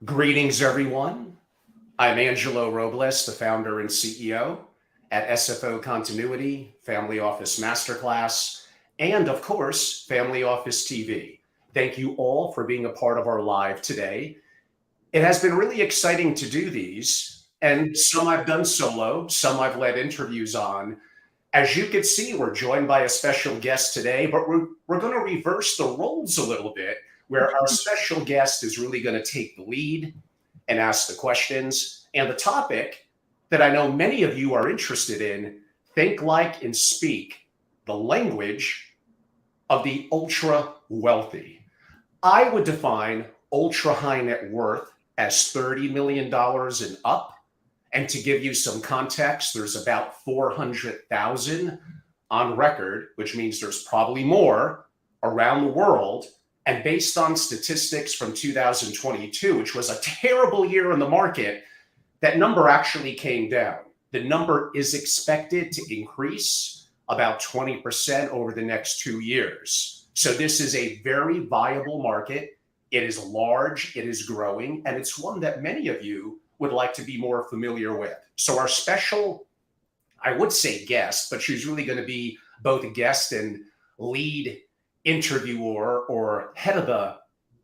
Greetings, everyone. I'm Angelo Robles, the founder and CEO at SFO Continuity, Family Office Masterclass, and of course, Family Office TV. Thank you all for being a part of our live today. It has been really exciting to do these, and some I've done solo, some I've led interviews on. As you can see, we're joined by a special guest today, but we're going to reverse the roles a little bit, where our special guest is really going to take the lead and ask the questions. And the topic that I know many of you are interested in: think like and speak the language of the ultra wealthy. I would define ultra high net worth as $30 million and up. And to give you some context, there's about 400,000 on record, which means there's probably more around the world. And based on statistics from 2022, which was a terrible year in the market, that number actually came down. The number is expected to increase about 20% over the next 2 years. So this is a very viable market. It is large, it is growing, and it's one that many of you would like to be more familiar with. So our special, I would say guest, but she's really going to be both a guest and lead interviewer or head of the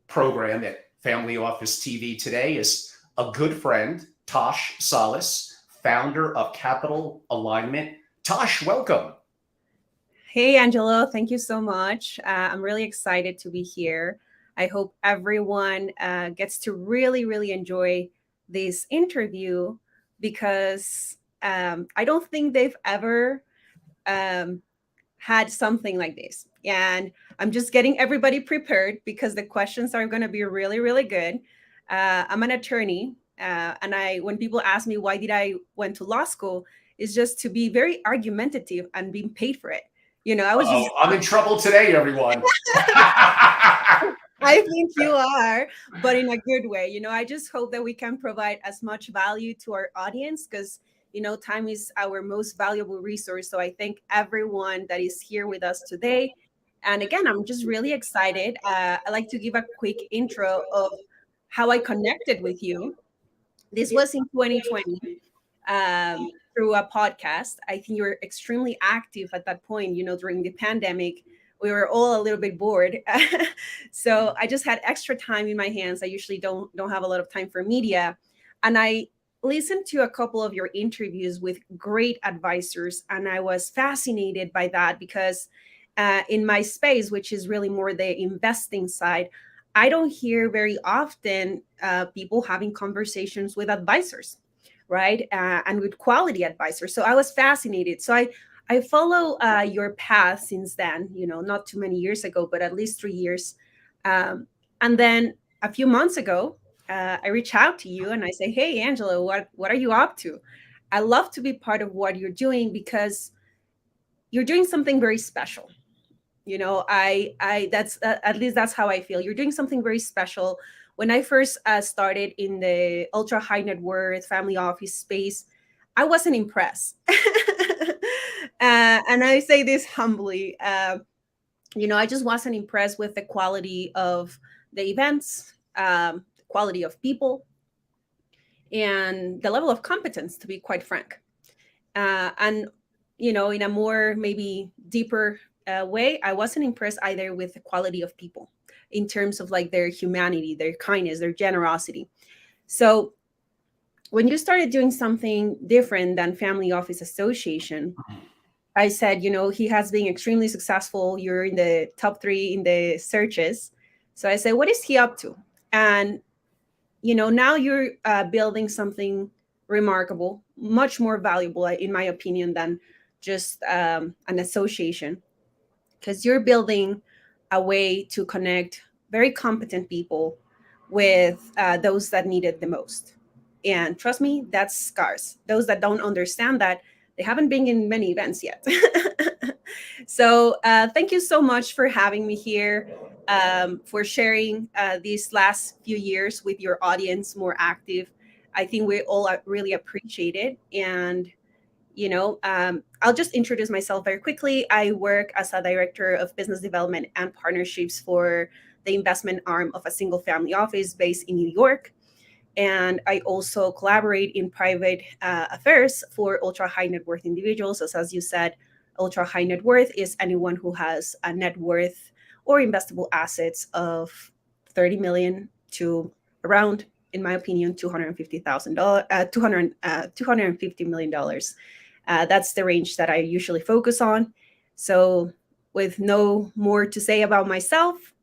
program at Family Office TV today, is a good friend, Tosh Salas, founder of Capital Alignment. Tosh, welcome. Hey, Angelo, thank you so much. I'm really excited to be here. I hope everyone gets to really enjoy this interview because I don't think they've ever had something like this. And I'm just getting everybody prepared because the questions are going to be really good. I'm an attorney, and when people ask me why did I went to law school, is just to be very argumentative and being paid for it. I was just. I'm in trouble today, everyone. I think you are, but in a good way. I just hope that we can provide as much value to our audience because, time is our most valuable resource. So I thank everyone that is here with us today. And again, I'm just really excited. I'd like to give a quick intro of how I connected with you. This was in 2020 through a podcast. I think you were extremely active at that point, during the pandemic. We were all a little bit bored. So I just had extra time in my hands. I usually don't have a lot of time for media. And I listened to a couple of your interviews with great advisors. And I was fascinated by that because in my space, which is really more the investing side, I don't hear very often people having conversations with advisors, right? And with quality advisors. So I was fascinated. So I follow your path since then, not too many years ago, but at least 3 years. And then a few months ago, I reach out to you and I say, hey, Angela, what are you up to? I love to be part of what you're doing because you're doing something very special. That's at least that's how I feel. You're doing something very special. When I first started in the ultra high net worth family office space, I wasn't impressed. And I say this humbly, I just wasn't impressed with the quality of the events, the quality of people, and the level of competence, to be quite frank. And, in a more maybe deeper way, I wasn't impressed either with the quality of people in terms of like their humanity, their kindness, their generosity. So when you started doing something different than Family Office Association, I said, he has been extremely successful. You're in the top 3 in the searches. So I said, what is he up to? And, now you're building something remarkable, much more valuable, in my opinion, than just an association, because you're building a way to connect very competent people with those that need it the most. And trust me, that's scarce. Those that don't understand that, they haven't been in many events yet. So thank you so much for having me here, for sharing these last few years with your audience more active. I think we all really appreciate it. And, I'll just introduce myself very quickly. I work as a director of business development and partnerships for the investment arm of a single family office based in New York. And I also collaborate in private affairs for ultra high net worth individuals. As you said, ultra high net worth is anyone who has a net worth or investable assets of 30 million to around, in my opinion, $250,000, $250 million. That's the range that I usually focus on. So, with no more to say about myself,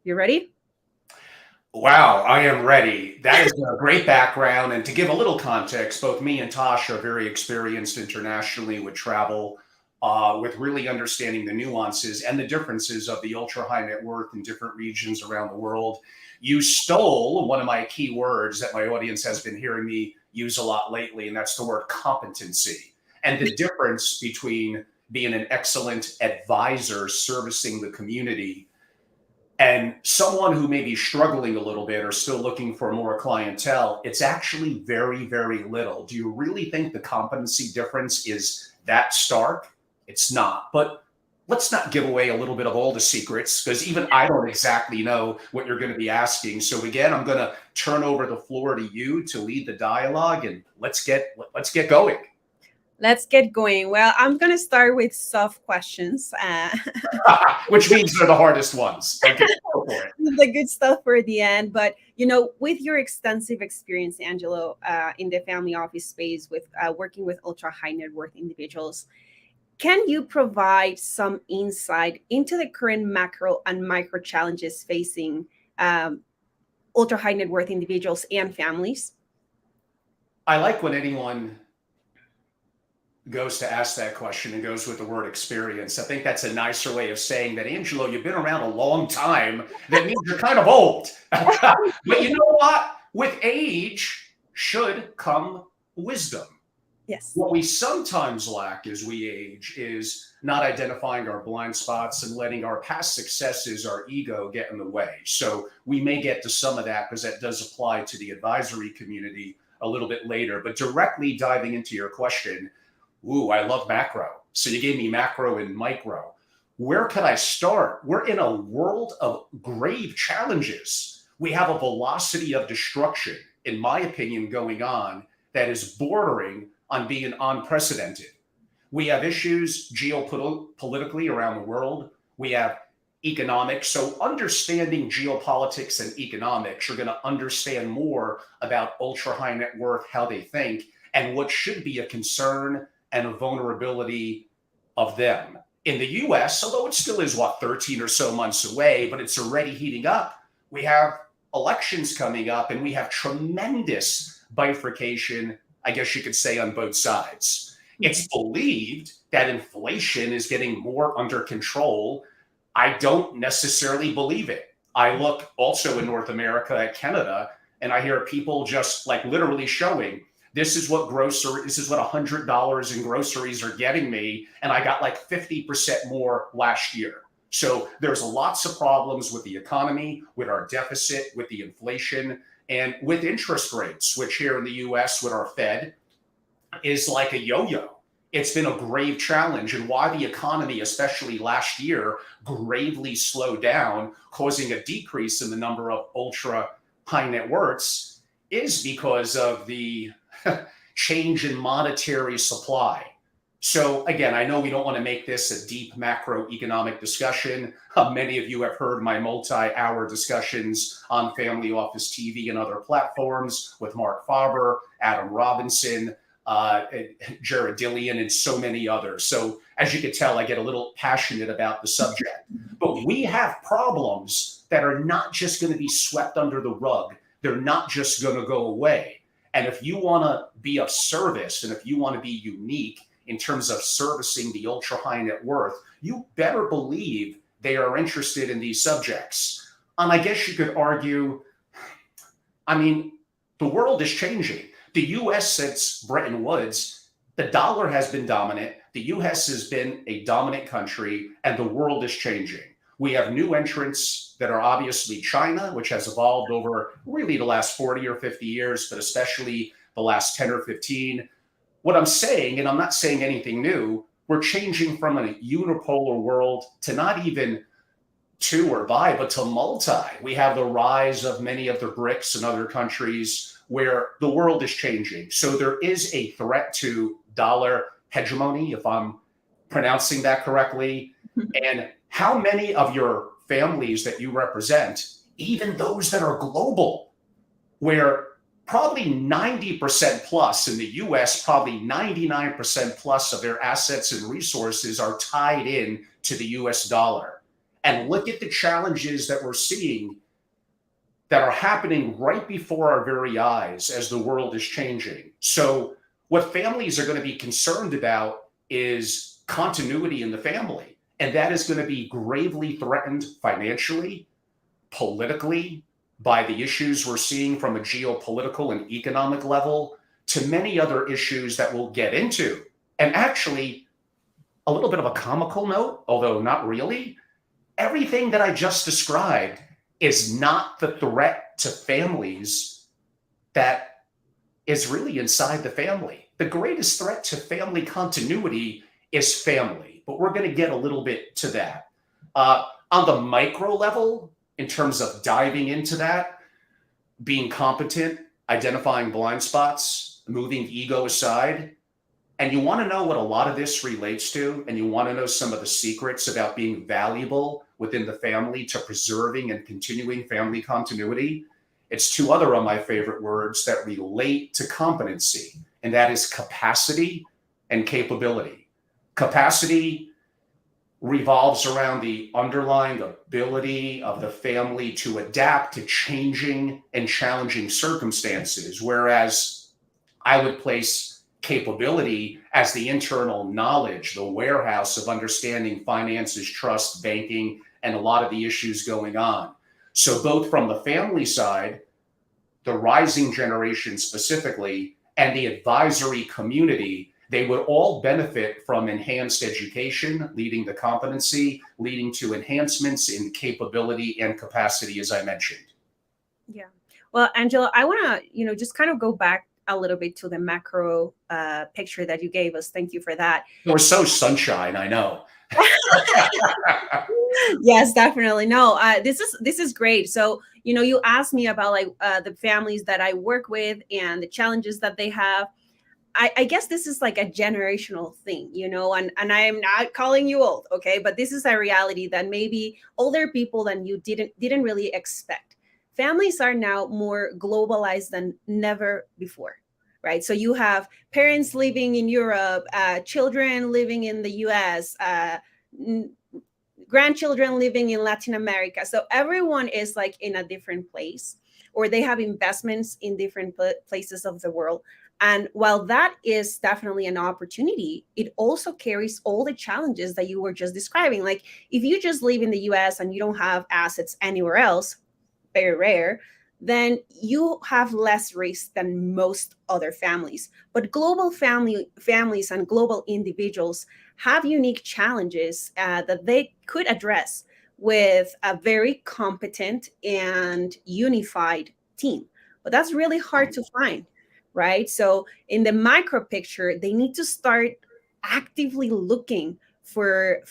you ready? Wow, I am ready. That is a great background. And to give a little context, both me and Tosh are very experienced internationally with travel, with really understanding the nuances and the differences of the ultra high net worth in different regions around the world. You stole one of my key words that my audience has been hearing me use a lot lately, and that's the word competency. And the difference between being an excellent advisor servicing the community and someone who may be struggling a little bit or still looking for more clientele. It's actually very, very little. Do you really think the competency difference is that stark? It's not. But let's not give away a little bit of all the secrets, because even I don't exactly know what you're going to be asking. So again, I'm going to turn over the floor to you to lead the dialogue, and let's get going. Let's get going. Well, I'm going to start with soft questions. Which means they're the hardest ones. Okay, go for it. The good stuff for the end. But, with your extensive experience, Angelo, in the family office space with working with ultra high net worth individuals, can you provide some insight into the current macro and micro challenges facing ultra high net worth individuals and families? I like when anyone goes to ask that question and goes with the word experience. I think that's a nicer way of saying that, Angelo, you've been around a long time. That means you're kind of old. But you know what? With age should come wisdom. Yes. What we sometimes lack as we age is not identifying our blind spots and letting our past successes, our ego, get in the way. So we may get to some of that because that does apply to the advisory community a little bit later. But directly diving into your question, ooh, I love macro. So you gave me macro and micro. Where could I start? We're in a world of grave challenges. We have a velocity of destruction, in my opinion, going on that is bordering on being unprecedented. We have issues geopolitically around the world. We have economics. So understanding geopolitics and economics, you're going to understand more about ultra high net worth, how they think, and what should be a concern and a vulnerability of them. In the US, although it still is, 13 or so months away, but it's already heating up, we have elections coming up and we have tremendous bifurcation, I guess you could say, on both sides. It's believed that inflation is getting more under control. I don't necessarily believe it. I look also in North America at Canada, and I hear people just like literally showing, this is what $100 in groceries are getting me, and I got like 50% more last year. So there's lots of problems with the economy, with our deficit, with the inflation, and with interest rates, which here in the US with our Fed is like a yo-yo. It's been a grave challenge, and why the economy, especially last year, gravely slowed down, causing a decrease in the number of ultra high net worths, is because of the change in monetary supply. So again, I know we don't want to make this a deep macroeconomic discussion. Many of you have heard my multi-hour discussions on Family Office TV and other platforms with Mark Faber, Adam Robinson, Jared Dillian, and so many others. So as you can tell, I get a little passionate about the subject. But we have problems that are not just going to be swept under the rug. They're not just going to go away. And if you want to be of service, and if you want to be unique in terms of servicing the ultra high net worth, you better believe they are interested in these subjects. And I guess you could argue, the world is changing. The US since Bretton Woods, the dollar has been dominant. The US has been a dominant country, and the world is changing. We have new entrants that are obviously China, which has evolved over really the last 40 or 50 years, but especially the last 10 or 15. What I'm saying, and I'm not saying anything new, we're changing from a unipolar world to not even to or by, but to multi. We have the rise of many of the BRICS and other countries where the world is changing. So there is a threat to dollar hegemony, if I'm pronouncing that correctly. And how many of your families that you represent, even those that are global, where probably 90% plus in the US, probably 99% plus of their assets and resources are tied in to the US dollar. And look at the challenges that we're seeing that are happening right before our very eyes as the world is changing. So, what families are going to be concerned about is continuity in the family. And that is going to be gravely threatened financially, politically, by the issues we're seeing from a geopolitical and economic level to many other issues that we'll get into. And actually, a little bit of a comical note, although not really, everything that I just described is not the threat to families that is really inside the family. The greatest threat to family continuity is family, but we're going to get a little bit to that. On the micro level, in terms of diving into that, being competent, identifying blind spots, moving ego aside, and you want to know what a lot of this relates to, and you want to know some of the secrets about being valuable within the family to preserving and continuing family continuity, it's two other of my favorite words that relate to competency, and that is capacity and capability. Capacity revolves around the underlying ability of the family to adapt to changing and challenging circumstances, whereas I would place capability as the internal knowledge, the warehouse of understanding finances, trust, banking, and a lot of the issues going on. So both from the family side, the rising generation specifically, and the advisory community, they would all benefit from enhanced education, leading to competency, leading to enhancements in capability and capacity, as I mentioned. Yeah. Well, Angela, I want to, just kind of go back a little bit to the macro picture that you gave us. Thank you for that. We're so sunshine, I know. Yes, definitely. No, this is great. So, you asked me about like the families that I work with and the challenges that they have. I guess this is like a generational thing, and I am not calling you old, okay? But this is a reality that maybe older people than you didn't really expect. Families are now more globalized than never before, right? So you have parents living in Europe, children living in the US, grandchildren living in Latin America. So everyone is like in a different place, or they have investments in different places of the world. And while that is definitely an opportunity, it also carries all the challenges that you were just describing. Like if you just live in the US and you don't have assets anywhere else, very rare, then you have less risk than most other families. But global families and global individuals have unique challenges that they could address with a very competent and unified team. But that's really hard to find, right? So in the micro picture, they need to start actively looking for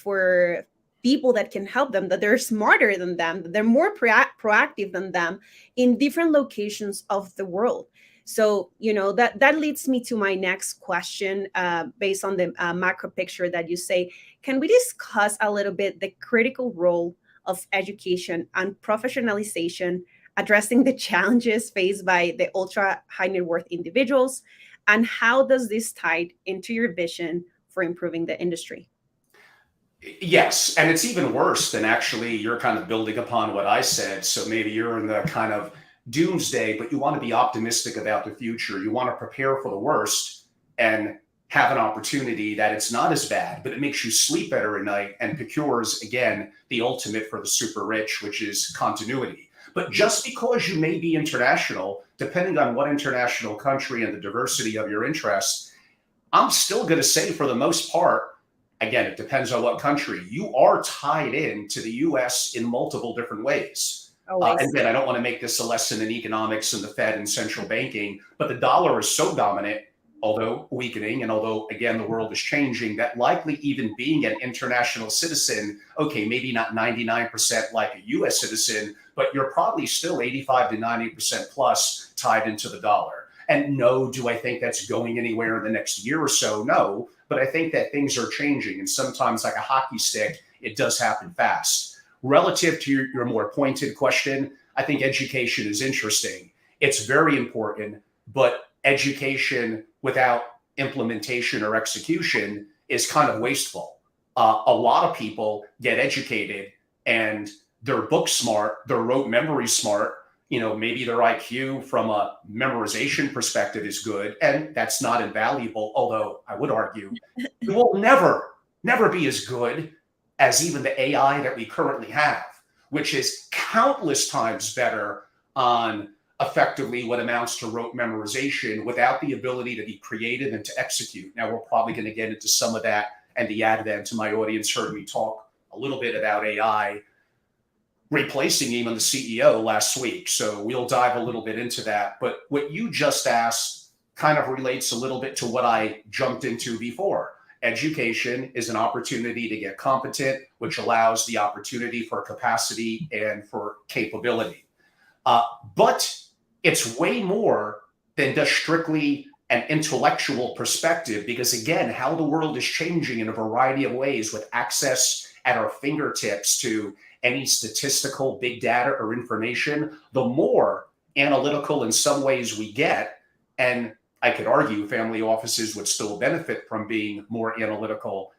people that can help them, that they're smarter than them, that they're more proactive than them in different locations of the world. So, that leads me to my next question based on the macro picture that you say. Can we discuss a little bit the critical role of education and professionalization addressing the challenges faced by the ultra high net worth individuals? And how does this tie into your vision for improving the industry? Yes, and it's even worse than actually you're kind of building upon what I said. So maybe you're in the kind of doomsday, but you want to be optimistic about the future. You want to prepare for the worst and have an opportunity that it's not as bad, but it makes you sleep better at night and procures, again, the ultimate for the super rich, which is continuity. But just because you may be international, depending on what international country and the diversity of your interests, I'm still going to say for the most part, again, it depends on what country, you are tied in to the US in multiple different ways. And then I don't want to make this a lesson in economics and the Fed and central banking, but the dollar is so dominant although weakening, and although, again, the world is changing, that likely even being an international citizen, okay, maybe not 99% like a US citizen, but you're probably still 85 to 90% plus tied into the dollar. And no, do I think that's going anywhere in the next year or so? No, but I think that things are changing. And sometimes, like a hockey stick, it does happen fast. Relative to your more pointed question, I think education is interesting. It's very important, but education without implementation or execution is kind of wasteful. A lot of people get educated and they're book smart, they're rote memory smart. Maybe their IQ from a memorization perspective is good, and that's not invaluable. Although I would argue it will never be as good as even the AI that we currently have, which is countless times better on effectively what amounts to rote memorization without the ability to be creative and to execute. Now, we're probably going to get into some of that, and the advent to my audience heard me talk a little bit about AI replacing even the CEO last week. So we'll dive a little bit into that. But what you just asked kind of relates a little bit to what I jumped into before. Education is an opportunity to get competent, which allows the opportunity for capacity and for capability. But it's way more than just strictly an intellectual perspective, because again, how the world is changing in a variety of ways with access at our fingertips to any statistical big data or information, the more analytical in some ways we get. And I could argue family offices would still benefit from being more analytical.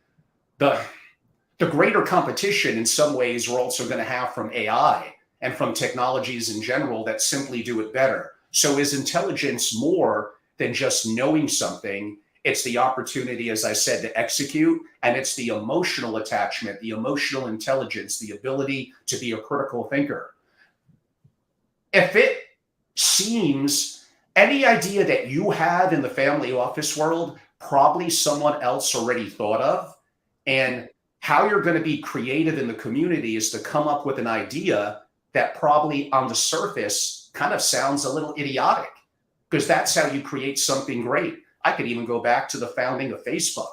The greater competition in some ways we're also going to have from AI and from technologies in general that simply do it better. So is intelligence more than just knowing something? It's the opportunity, as I said, to execute, and it's the emotional attachment, the emotional intelligence, the ability to be a critical thinker. If it seems any idea that you have in the family office world, probably someone else already thought of, and how you're going to be creative in the community is to come up with an idea that probably on the surface kind of sounds a little idiotic, because that's how you create something great. I could even go back to the founding of Facebook.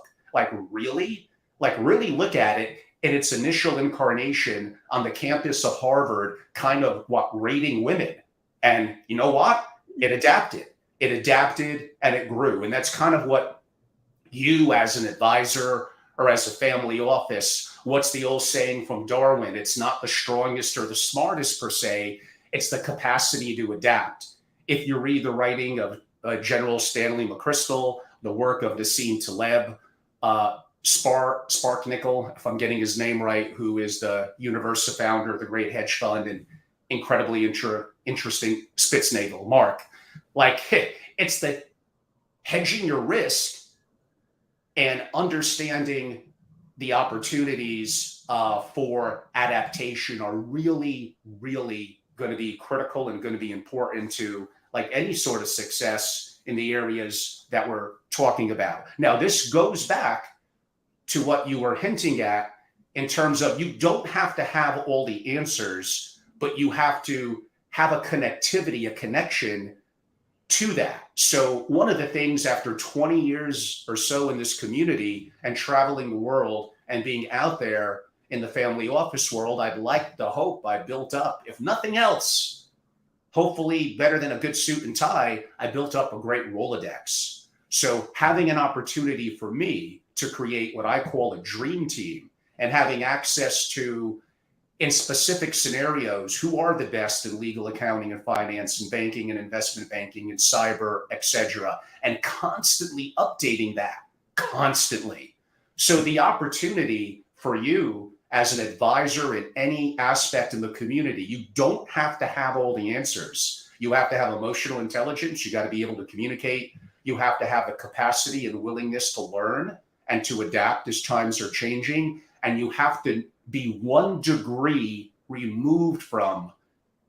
Really look at it in its initial incarnation on the campus of Harvard, kind of rating women. And you know what? It adapted and it grew. And that's kind of what you as an advisor or as a family office, what's the old saying from Darwin? It's not the strongest or the smartest per se, it's the capacity to adapt. If you read the writing of General Stanley McChrystal, the work of Nassim Taleb, Sparknickel, if I'm getting his name right, who is the Universa founder of the great hedge fund and incredibly interesting Spitznagel, Mark. It's the hedging your risk and understanding the opportunities for adaptation are really, really going to be critical and going to be important to any sort of success in the areas that we're talking about. Now, this goes back to what you were hinting at in terms of you don't have to have all the answers, but you have to have a connectivity, a connection to that. So one of the things after 20 years or so in this community and traveling the world and being out there in the family office world, I'd like to hope I built up, if nothing else, hopefully better than a good suit and tie, I built up a great Rolodex. So having an opportunity for me to create what I call a dream team and having access to, in specific scenarios, who are the best in legal, accounting, and finance, and banking, and investment banking, and cyber, etc., and constantly updating that, constantly. So the opportunity for you as an advisor in any aspect in the community, you don't have to have all the answers. You have to have emotional intelligence. You got to be able to communicate. You have to have the capacity and willingness to learn and to adapt as times are changing. And you have to be 1 degree removed from,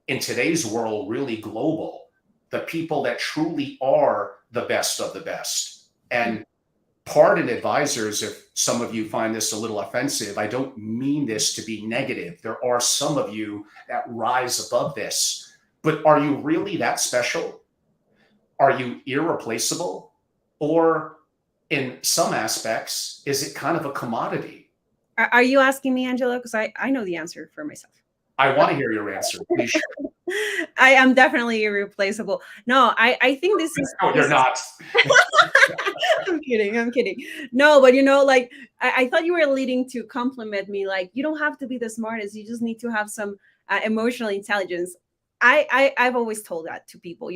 in today's world, really global, the people that truly are the best of the best. And pardon advisors if some of you find this a little offensive. I don't mean this to be negative. There are some of you that rise above this. But are you really that special? Are you irreplaceable? Or in some aspects, is it kind of a commodity? Are you asking me, Angela? Because I know the answer for myself. I want to hear your answer. Please share. I am definitely irreplaceable. No, I think this is No, this you're is not. I'm kidding. I'm kidding. No, but like I thought you were leading to compliment me. Like you don't have to be the smartest. You just need to have some emotional intelligence. I've always told that to people.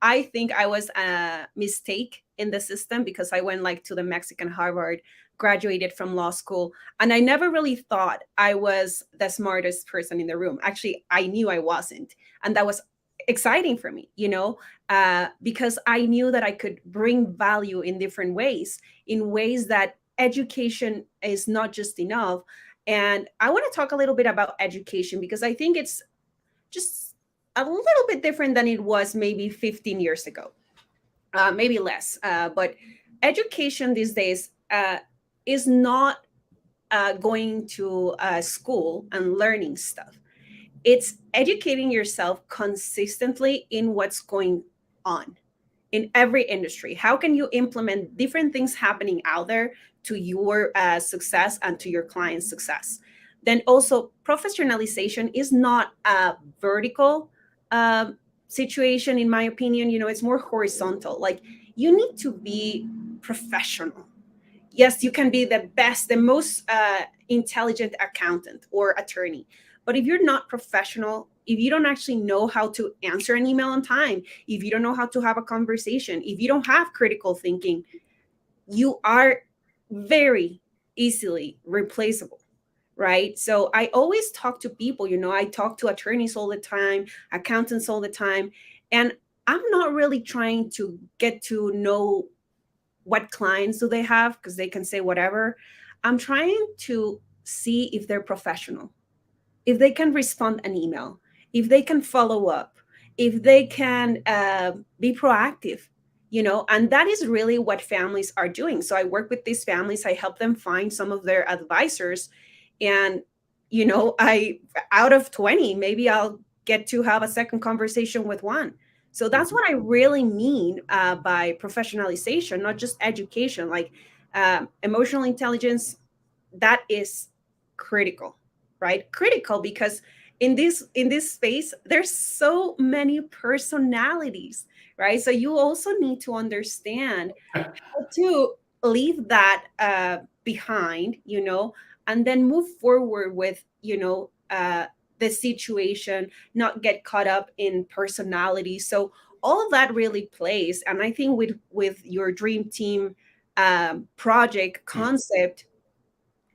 I think I was a mistake in the system because I went like to the Mexican Harvard, graduated from law school, and I never really thought I was the smartest person in the room. Actually, I knew I wasn't, and that was exciting for me. Because I knew that I could bring value in different ways, in ways that education is not just enough. And I want to talk a little bit about education because I think it's just a little bit different than it was maybe 15 years ago, maybe less. But education these days is not going to school and learning stuff. It's educating yourself consistently in what's going on in every industry. How can you implement different things happening out there to your success and to your client's success? Then also, professionalization is not a vertical situation, in my opinion. It's more horizontal. Like you need to be professional. Yes, you can be the best, the most intelligent accountant or attorney. But if you're not professional, if you don't actually know how to answer an email on time, if you don't know how to have a conversation, if you don't have critical thinking, you are very easily replaceable. Right. So I always talk to people, I talk to attorneys all the time, accountants all the time. And I'm not really trying to get to know what clients do they have because they can say whatever. I'm trying to see if they're professional, if they can respond an email, if they can follow up, if they can be proactive. And that is really what families are doing. So I work with these families, I help them find some of their advisors. And I, out of 20, maybe I'll get to have a second conversation with one. So that's what I really mean by professionalization, not just education. Like emotional intelligence, that is critical, right? Critical because in this space, there's so many personalities, right? So you also need to understand how to leave that behind, and then move forward with, the situation, not get caught up in personality. So all of that really plays. And I think with your dream team project concept,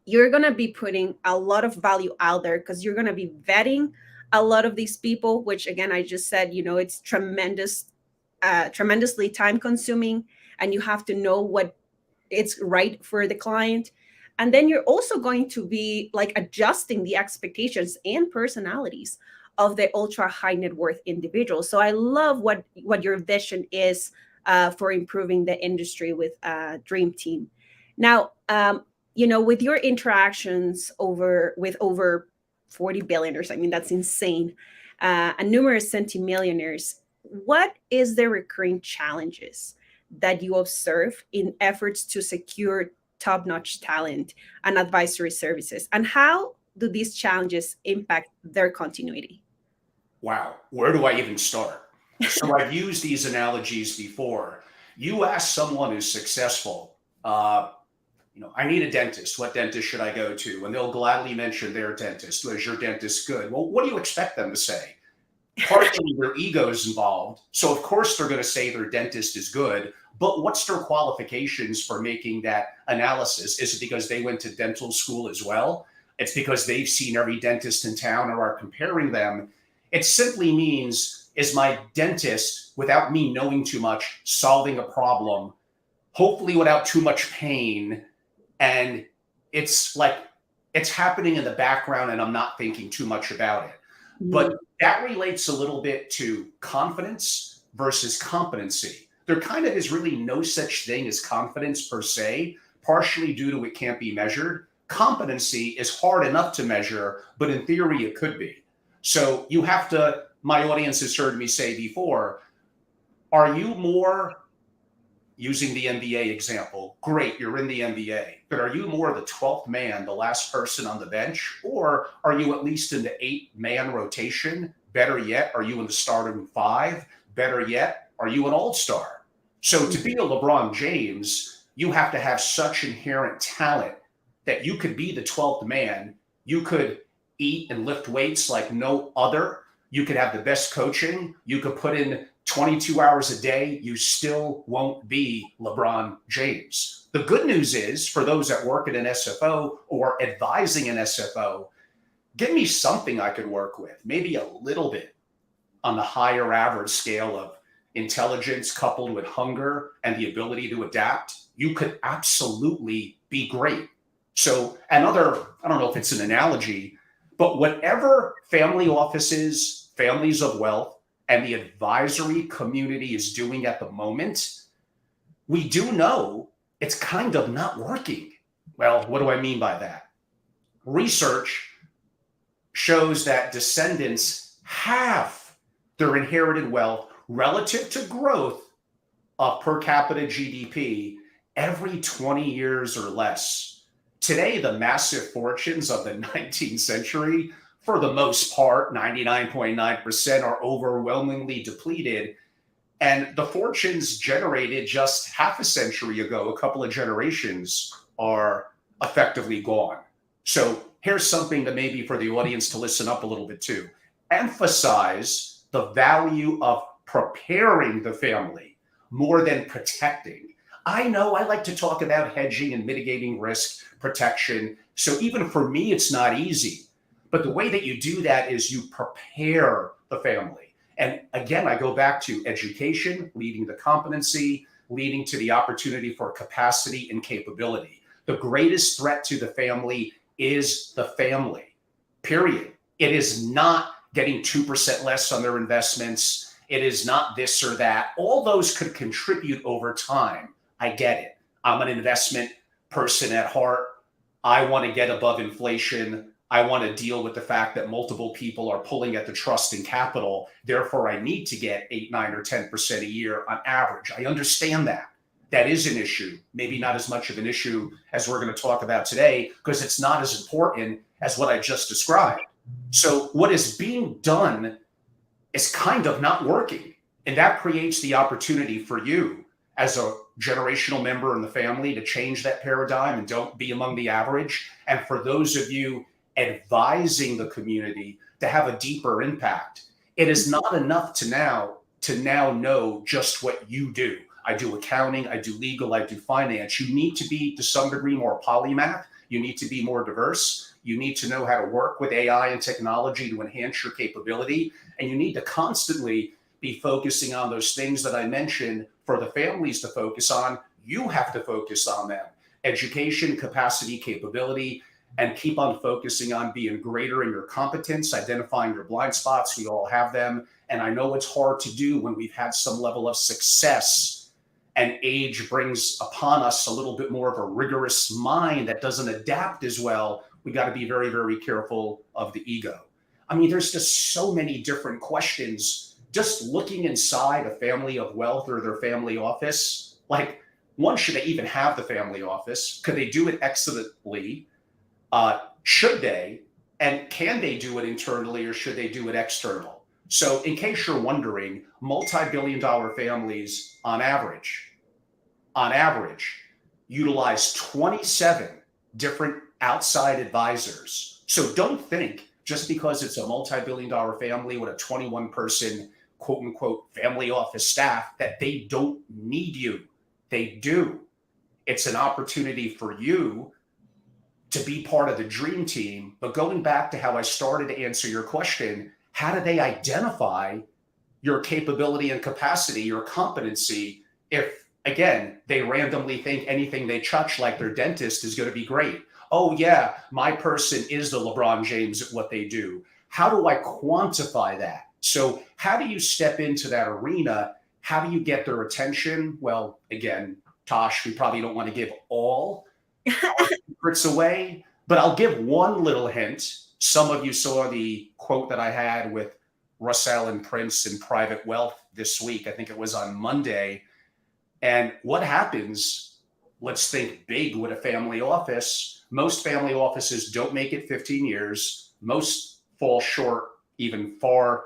you're going to be putting a lot of value out there because you're going to be vetting a lot of these people, which again, I just said, it's tremendously time consuming, and you have to know what it's right for the client. And then you're also going to be like adjusting the expectations and personalities of the ultra high net worth individuals. So I love what your vision is for improving the industry with Dream Team. Now, with your interactions with over 40 billionaires, I mean, that's insane, and numerous centimillionaires, what is the recurring challenges that you observe in efforts to secure top-notch talent and advisory services? And how do these challenges impact their continuity? Wow, where do I even start? So I've used these analogies before. You ask someone who's successful, I need a dentist. What dentist should I go to? And they'll gladly mention their dentist. Was your dentist good? Well, what do you expect them to say? Partially their ego is involved. So of course they're going to say their dentist is good, but what's their qualifications for making that analysis? Is it because they went to dental school as well? It's because they've seen every dentist in town or are comparing them. It simply means, is my dentist, without me knowing too much, solving a problem, hopefully without too much pain, and it's like it's happening in the background and I'm not thinking too much about it. But that relates a little bit to confidence versus competency. There kind of is really no such thing as confidence per se, partially due to it can't be measured. Competency is hard enough to measure, but in theory it could be. So you have my audience has heard me say before, are you more using the NBA example, great, you're in the NBA, but are you more the 12th man, the last person on the bench, or are you at least in the 8-man rotation? Better yet, are you in the starting 5? Better yet, are you an all-star? So to be a LeBron James, you have to have such inherent talent that you could be the 12th man. You could eat and lift weights like no other. You could have the best coaching. You could put in 22 hours a day. You still won't be LeBron James. The good news is, for those that work at an SFO or advising an SFO, give me something I could work with, maybe a little bit on the higher average scale of intelligence coupled with hunger and the ability to adapt. You could absolutely be great. So another, I don't know if it's an analogy, but whatever family offices, families of wealth, and the advisory community is doing at the moment, we do know it's kind of not working. Well, what do I mean by that? Research shows that descendants halve their inherited wealth relative to growth of per capita GDP every 20 years or less. Today, the massive fortunes of the 19th century, for the most part, 99.9%, are overwhelmingly depleted. And the fortunes generated just half a century ago, a couple of generations, are effectively gone. So here's something that maybe for the audience to listen up a little bit to. Emphasize the value of preparing the family more than protecting. I know I like to talk about hedging and mitigating risk, protection. So even for me, it's not easy. But the way that you do that is you prepare the family. And again, I go back to education, leading to competency, leading to the opportunity for capacity and capability. The greatest threat to the family is the family, period. It is not getting 2% less on their investments. It is not this or that. All those could contribute over time. I get it. I'm an investment person at heart. I want to get above inflation. I want to deal with the fact that multiple people are pulling at the trust and capital. Therefore, I need to get 8, 9, or 10% a year on average. I understand that. That is an issue. Maybe not as much of an issue as we're going to talk about today, because it's not as important as what I just described. So what is being done is kind of not working. And that creates the opportunity for you as a generational member in the family to change that paradigm and don't be among the average. And for those of you advising the community to have a deeper impact. It is not enough to now know just what you do. I do accounting, I do legal, I do finance. You need to be to some degree more polymath. You need to be more diverse. You need to know how to work with AI and technology to enhance your capability. And you need to constantly be focusing on those things that I mentioned for the families to focus on. You have to focus on them. Education, capacity, capability, and keep on focusing on being greater in your competence, identifying your blind spots. We all have them. And I know it's hard to do when we've had some level of success and age brings upon us a little bit more of a rigorous mind that doesn't adapt as well. We got to be very, very careful of the ego. I mean, there's just so many different questions. Just looking inside a family of wealth or their family office, like, one, should they even have the family office? Could they do it excellently? Should they, and can they do it internally, or should they do it external? So in case you're wondering, multi-billion-dollar families on average, utilize 27 different outside advisors. So don't think just because it's a multi-billion-dollar family with a 21-person quote unquote family office staff that they don't need you. They do. It's an opportunity for you to be part of the dream team. But going back to how I started to answer your question, how do they identify your capability and capacity, your competency, if, again, they randomly think anything they touch, like their dentist, is going to be great? Oh, yeah, my person is the LeBron James at what they do. How do I quantify that? So how do you step into that arena? How do you get their attention? Well, again, Tosh, we probably don't want to give all secrets away, but I'll give one little hint. Some of you saw the quote that I had with Russell and Prince in Private Wealth this week. I think it was on Monday. And what happens, let's think big with a family office. Most family offices don't make it 15 years. Most fall short even far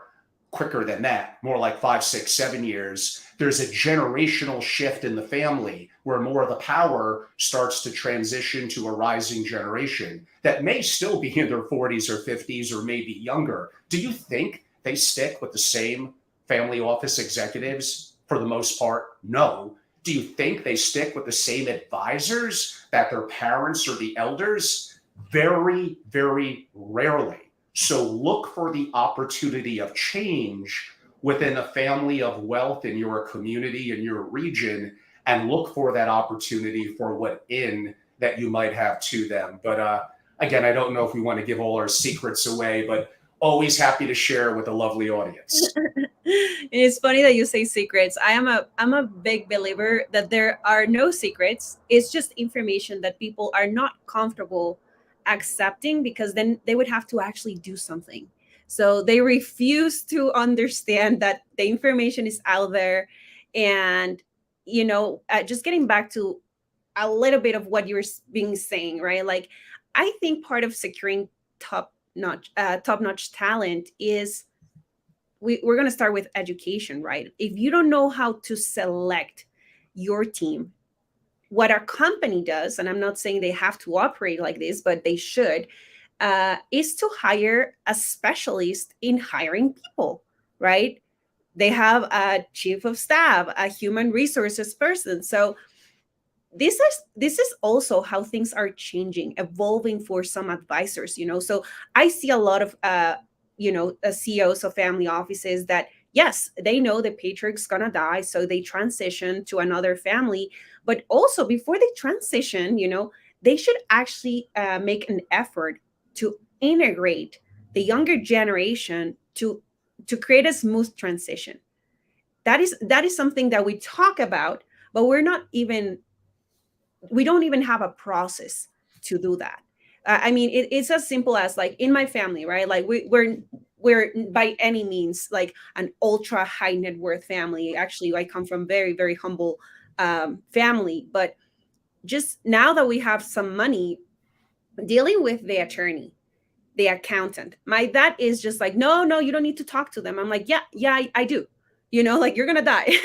quicker than that, more like 5, 6, 7 years. There's a generational shift in the family where more of the power starts to transition to a rising generation that may still be in their 40s or 50s or maybe younger. Do you think they stick with the same family office executives for the most part? No. Do you think they stick with the same advisors that their parents or the elders? Very, very rarely. So look for the opportunity of change within a family of wealth in your community, in your region, and look for that opportunity for what in that you might have to them. But again, I don't know if we want to give all our secrets away, but always happy to share with a lovely audience. It's funny that you say secrets. I'm a big believer that there are no secrets. It's just information that people are not comfortable accepting, because then they would have to actually do something. So they refuse to understand that the information is out there. And just getting back to a little bit of what you're being saying, right? Like, I think part of securing top notch talent is we're going to start with education, right? If you don't know how to select your team, what our company does, and I'm not saying they have to operate like this, but they should, is to hire a specialist in hiring people, right? They have a chief of staff, a human resources person. So this is also how things are changing, evolving for some advisors. So I see a lot of CEOs of family offices that, yes, they know the patriarch's gonna die, so they transition to another family. But also, before they transition, they should actually make an effort to integrate the younger generation to create a smooth transition. That is something that we talk about, but we don't even have a process to do that. I mean, it's as simple as, like, in my family, right? Like, we're by any means like an ultra high net worth family. Actually, I come from very, very humble family. But just now that we have some money, dealing with the attorney, the accountant, my dad is just like, no, no, you don't need to talk to them. I'm like, yeah, yeah, I do. Like, you're gonna die.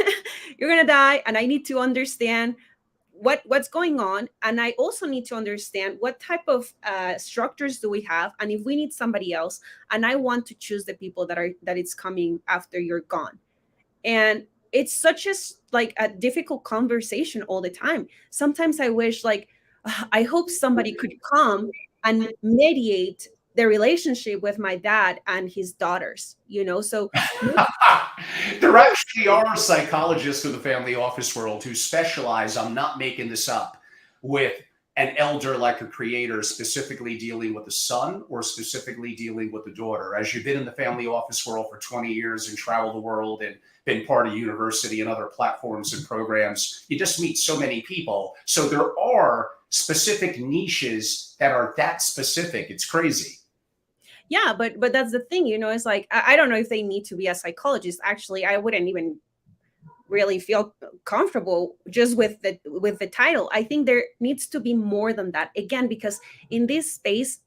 You're gonna die, and I need to understand what's going on, and I also need to understand what type of structures do we have, and if we need somebody else, and I want to choose the people that it's coming after you're gone. And it's such like a difficult conversation all the time. Sometimes I wish, like, I hope somebody could come and mediate the relationship with my dad and his daughters, so There actually are psychologists in the family office world who specialize, I'm not making this up, with an elder like a creator, specifically dealing with the son or specifically dealing with the daughter. As you've been in the family office world for 20 years and traveled the world and been part of university and other platforms and programs, you just meet so many people. So there are specific niches that are that specific. It's crazy. yeah, but that's the thing, it's like, I don't know if they need to be a psychologist. Actually, I wouldn't even really feel comfortable just with the title. I think there needs to be more than that, again, because in this space,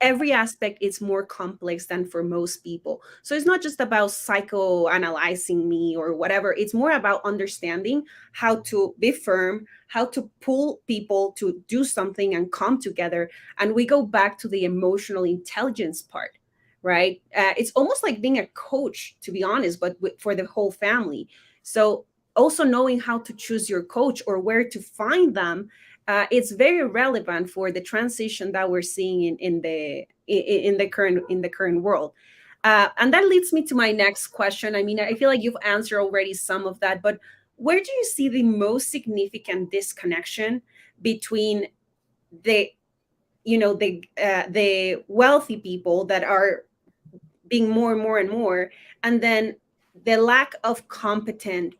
every aspect is more complex than for most people. So it's not just about psychoanalyzing me or whatever. It's more about understanding how to be firm, how to pull people to do something and come together. And we go back to the emotional intelligence part, right? It's almost like being a coach, to be honest, but for the whole family. So also knowing how to choose your coach or where to find them, it's very relevant for the transition that we're seeing in the current world. And that leads me to my next question. I mean, I feel like you've answered already some of that, but where do you see the most significant disconnection between the the wealthy people that are being more and more and more, and then the lack of competent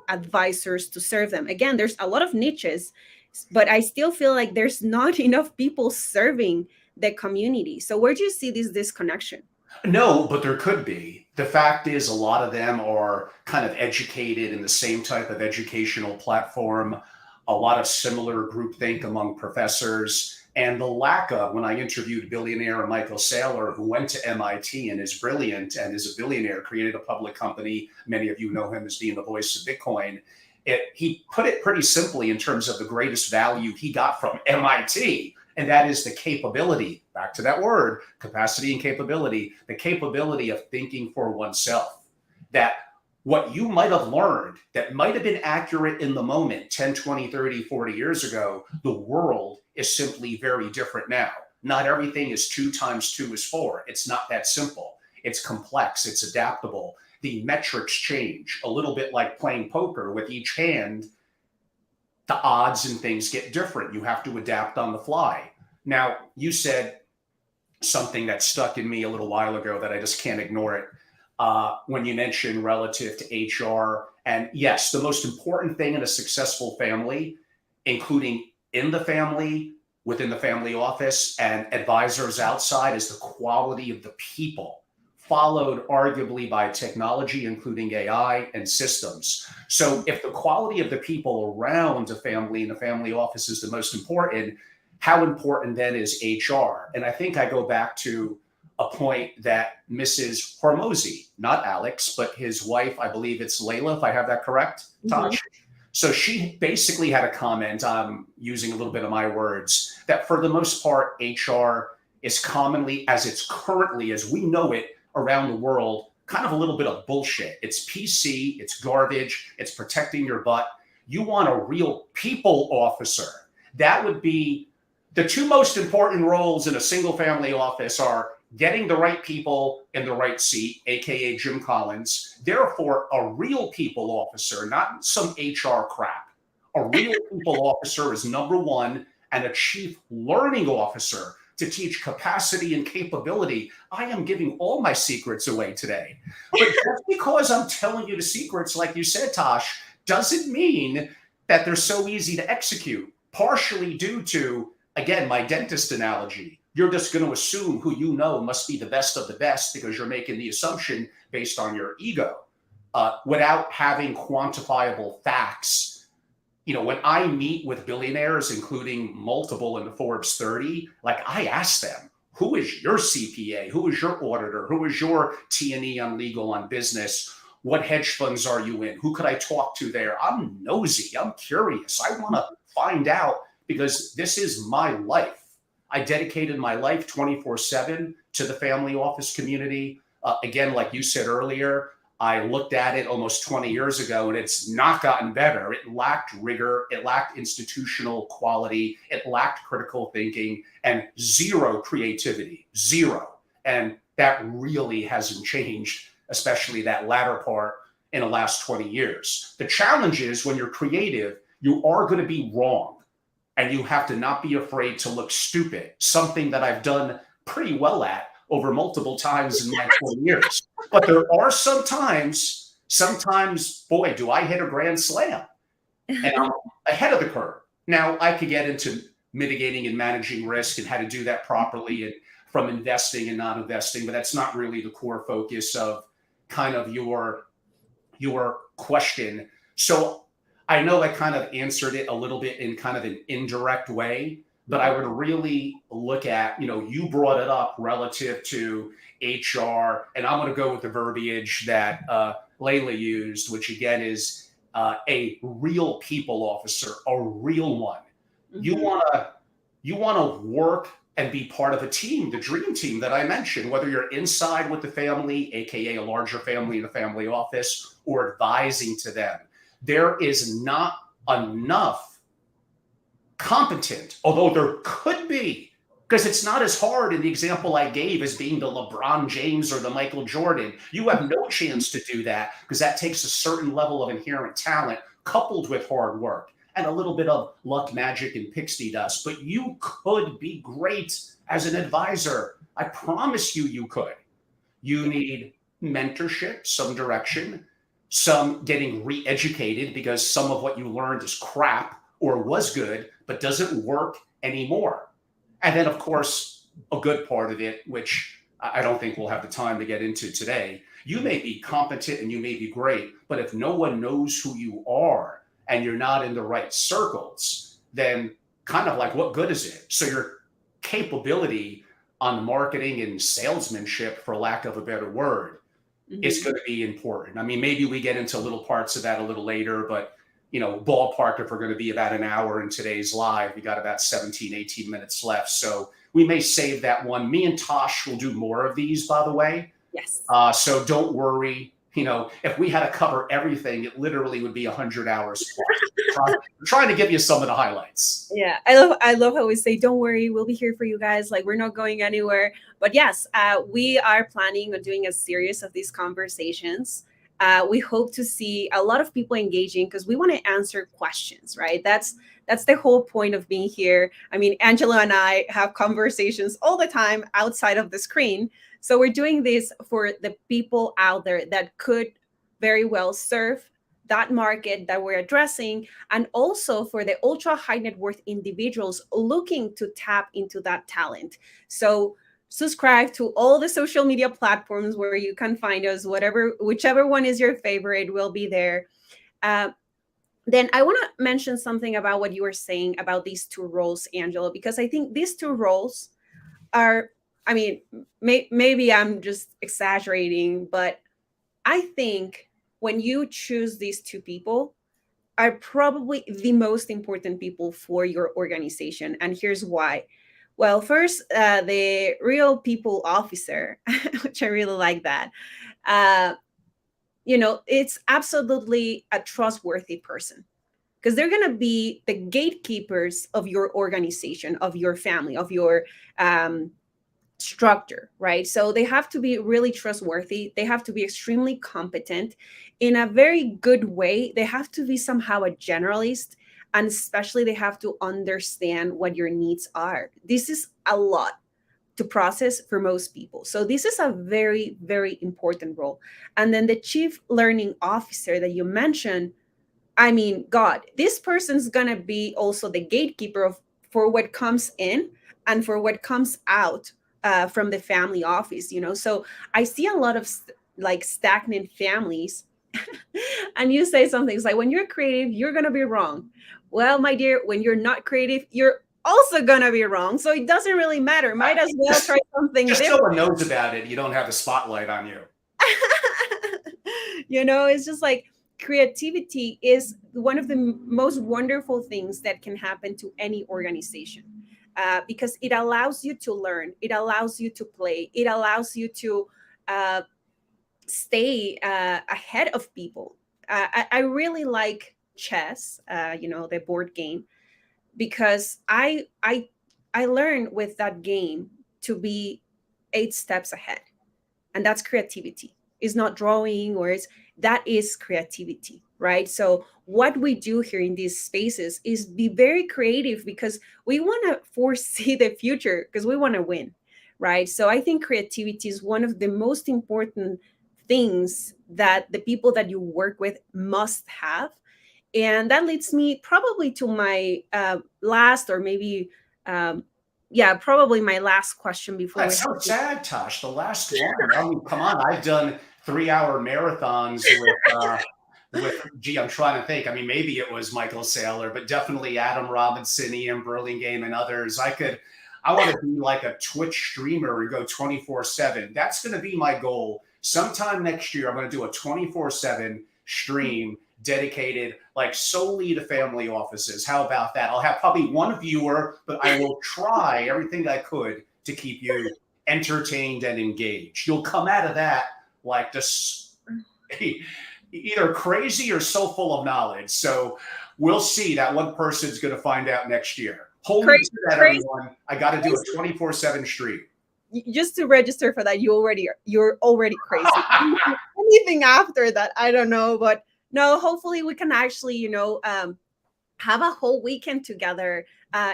advisors to serve them? Again, there's a lot of niches, but I still feel like there's not enough people serving the community. So where do you see this disconnection? No, but there could be. The fact is, a lot of them are kind of educated in the same type of educational platform, a lot of similar groupthink among professors, and the lack of, when I interviewed billionaire Michael Saylor, who went to MIT and is brilliant and is a billionaire, created a public company. Many of you know him as being the voice of Bitcoin. He put it pretty simply in terms of the greatest value he got from MIT, and that is the capability, back to that word, capacity and capability, the capability of thinking for oneself. That what you might have learned that might have been accurate in the moment 10, 20, 30, 40 years ago, the world is simply very different now. Not everything is 2 times 2 is 4. It's not that simple. It's complex, it's adaptable. The metrics change a little bit like playing poker. With each hand, the odds and things get different. You have to adapt on the fly. Now, you said something that stuck in me a little while ago that I just can't ignore it. When you mentioned relative to HR, and yes, the most important thing in a successful family, including in the family, within the family office, and advisors outside, is the quality of the people, followed arguably by technology, including AI and systems. So if the quality of the people around a family and the family office is the most important, how important then is HR? And I think I go back to a point that Mrs. Hormozy, not Alex, but his wife, I believe it's Layla, if I have that correct, Tosh. Mm-hmm. So she basically had a comment, using a little bit of my words, that for the most part, HR is commonly, as it's currently, as we know it around the world, kind of a little bit of bullshit. It's PC, it's garbage, it's protecting your butt. You want a real people officer. That would be the 2 most important roles in a single family office are getting the right people in the right seat, AKA Jim Collins. Therefore, a real people officer, not some HR crap. A real people officer is number 1, and a chief learning officer to teach capacity and capability. I am giving all my secrets away today. But just because I'm telling you the secrets, like you said, Tosh, doesn't mean that they're so easy to execute, partially due to, again, my dentist analogy. You're just going to assume who you know must be the best of the best because you're making the assumption based on your ego, without having quantifiable facts. You know, when I meet with billionaires, including multiple in the Forbes 30, like I ask them, who is your CPA? Who is your auditor? Who is your T&E on legal, on business? What hedge funds are you in? Who could I talk to there? I'm nosy. I'm curious. I want to find out because this is my life. I dedicated my life 24/7 to the family office community. Again, like you said earlier, I looked at it almost 20 years ago and it's not gotten better. It lacked rigor. It lacked institutional quality. It lacked critical thinking and zero creativity, zero. And that really hasn't changed, especially that latter part in the last 20 years. The challenge is when you're creative, you are going to be wrong. And you have to not be afraid to look stupid, something that I've done pretty well at over multiple times in my 20 years. But there are sometimes, boy, do I hit a grand slam. And I'm ahead of the curve. Now, I could get into mitigating and managing risk and how to do that properly and from investing and non-investing, but that's not really the core focus of kind of your question. So I know I kind of answered it a little bit in kind of an indirect way, but I would really look at, you brought it up relative to HR, and I'm going to go with the verbiage that Layla used, which again is a real people officer, a real one. Mm-hmm. You want to work and be part of a team, the dream team that I mentioned, whether you're inside with the family, AKA a larger family in the family office, or advising to them. There is not enough competent, although there could be, because it's not as hard in the example I gave as being the LeBron James or the Michael Jordan. You have no chance to do that because that takes a certain level of inherent talent coupled with hard work and a little bit of luck, magic, and pixie dust. But you could be great as an advisor. I promise you could. You need mentorship, some direction, some getting re-educated because some of what you learned is crap or was good, but doesn't work anymore. And then, of course, a good part of it, which I don't think we'll have the time to get into today, You may be competent and you may be great, but if no one knows who you are and you're not in the right circles, then kind of like what good is it? So your capability on marketing and salesmanship, for lack of a better word, is Mhm. going to be important. I mean, maybe we get into little parts of that a little later, but ballpark, if we're going to be about an hour in today's live, we got about 17, 18 minutes left. So we may save that one. Me and Tosh will do more of these, by the way. Yes. So don't worry. If we had to cover everything, it literally would be 100 hours plus. Trying to give you some of the highlights. Yeah, I love how we say, "Don't worry, we'll be here for you guys. Like we're not going anywhere." But yes, we are planning on doing a series of these conversations. We hope to see a lot of people engaging because we want to answer questions, right? That's the whole point of being here. I mean, Angela and I have conversations all the time outside of the screen, so we're doing this for the people out there that could very well serve that market that we're addressing, and also for the ultra high net worth individuals looking to tap into that talent. So subscribe to all the social media platforms where you can find us, whichever one is your favorite will be there. uh, then I want to mention something about what you were saying about these two roles, Angela, because I think these two roles are, I mean, maybe I'm just exaggerating, but I think when you choose these two people, are probably the most important people for your organization. And here's why. Well, first, the real people officer, which I really like that. Uh, it's absolutely a trustworthy person because they're going to be the gatekeepers of your organization, of your family, of your um, structure, right? So they have to be really trustworthy. They have to be extremely competent in a very good way. They have to be somehow a generalist, and especially they have to understand what your needs are. This is a lot to process for most people. So this is a very, very important role. And then the chief learning officer that you mentioned, I mean, God, this person's gonna be also the gatekeeper of for what comes in and for what comes out from the family office. So I see a lot of like stagnant families, and you say something it's like, when you're creative, you're gonna be wrong. Well, my dear, when you're not creative, you're also gonna be wrong. So it doesn't really matter. Might as well Just, try something just different. so one knows about it. You don't have the spotlight on you. It's just like creativity is one of the most wonderful things that can happen to any organization, because it allows you to learn, it allows you to play, it allows you to uh, stay ahead of people. I really like chess, the board game, because I learned with that game to be 8 steps ahead, and that's creativity. It's not drawing, or it's that is creativity, right? So what we do here in these spaces is be very creative because we want to foresee the future, because we want to win, right? So I think creativity is one of the most important things that the people that you work with must have. And that leads me probably to my last, or maybe yeah, probably my last question before we That's have so to. sad, Tosh. The last one. I mean, come on. I've done 3-hour marathons gee, I'm trying to think. I mean, maybe it was Michael Saylor, but definitely Adam Robinson, Ian Burlingame, and others. I want to be like a Twitch streamer and go 24/7. That's going to be my goal. Sometime next year, I'm going to do a 24/7 stream dedicated like solely to family offices. How about that? I'll have probably one viewer, but I will try everything I could to keep you entertained and engaged. You'll come out of that like this either crazy or so full of knowledge. So we'll see. That one person's going to find out next year. Hold me Crazy, to that, crazy, everyone. I got to do a 24/7 stream. just to register for that, you're already crazy. Anything after that, I don't know, but no, hopefully we can actually have a whole weekend together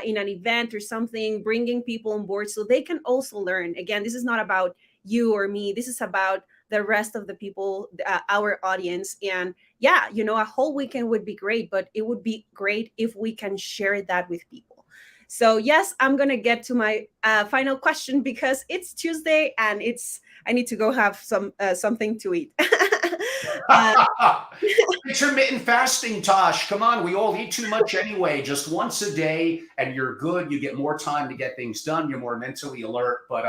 in an event or something, bringing people on board so they can also learn. Again, this is not about you or me, this is about the rest of the people, our audience. And yeah, a whole weekend would be great, but it would be great if we can share that with people. So yes, I'm gonna get to my final question because it's Tuesday and I need to go have something to eat. uh, Intermittent fasting, Tosh. Come on, we all eat too much anyway. Just once a day, and you're good. You get more time to get things done. You're more mentally alert. But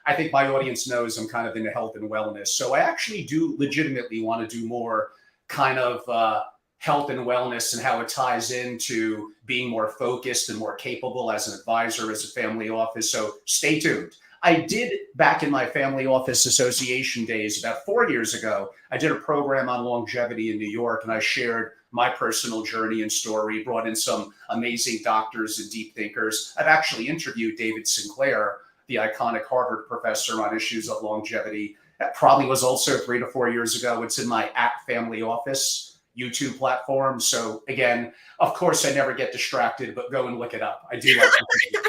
I think my audience knows I'm kind of into health and wellness. So I actually do legitimately want to do more kind of health and wellness and how it ties into being more focused and more capable as an advisor, as a family office. So stay tuned. I did back in my family office association days about 4 years ago. I did a program on longevity in New York, and I shared my personal journey and story, brought in some amazing doctors and deep thinkers. I've actually interviewed David Sinclair, the iconic Harvard professor on issues of longevity. That probably was also 3 to 4 years ago. It's in my Family Office YouTube platform. So again, of course, I never get distracted, but go and look it up. I do like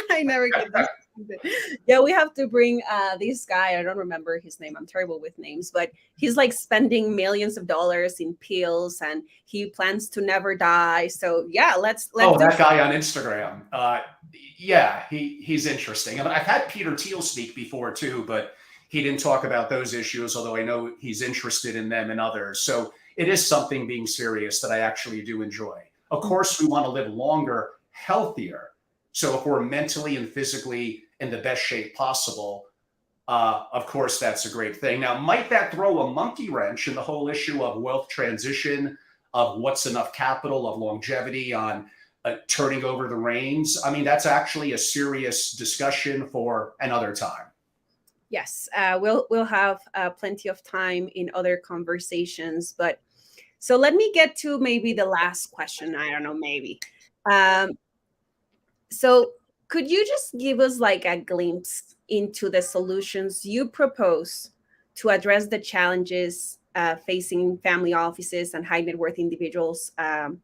I never get this. Yeah, we have to bring this guy. I don't remember his name. I'm terrible with names, but he's like spending millions of dollars in pills, and he plans to never die. So yeah, let's Oh, do. that guy on Instagram. Yeah, he's interesting. I mean, I've had Peter Thiel speak before too, but he didn't talk about those issues, although I know he's interested in them and others. So it is something, being serious, that I actually do enjoy. Of course, we want to live longer, healthier. So if we're mentally and physically in the best shape possible, of course, that's a great thing. Now, might that throw a monkey wrench in the whole issue of wealth transition, of what's enough capital, of longevity, on turning over the reins? I mean, that's actually a serious discussion for another time. Yes, we'll have plenty of time in other conversations. But so let me get to maybe the last question. I don't know, maybe. Um, so could you just give us like a glimpse into the solutions you propose to address the challenges facing family offices and high net worth individuals? And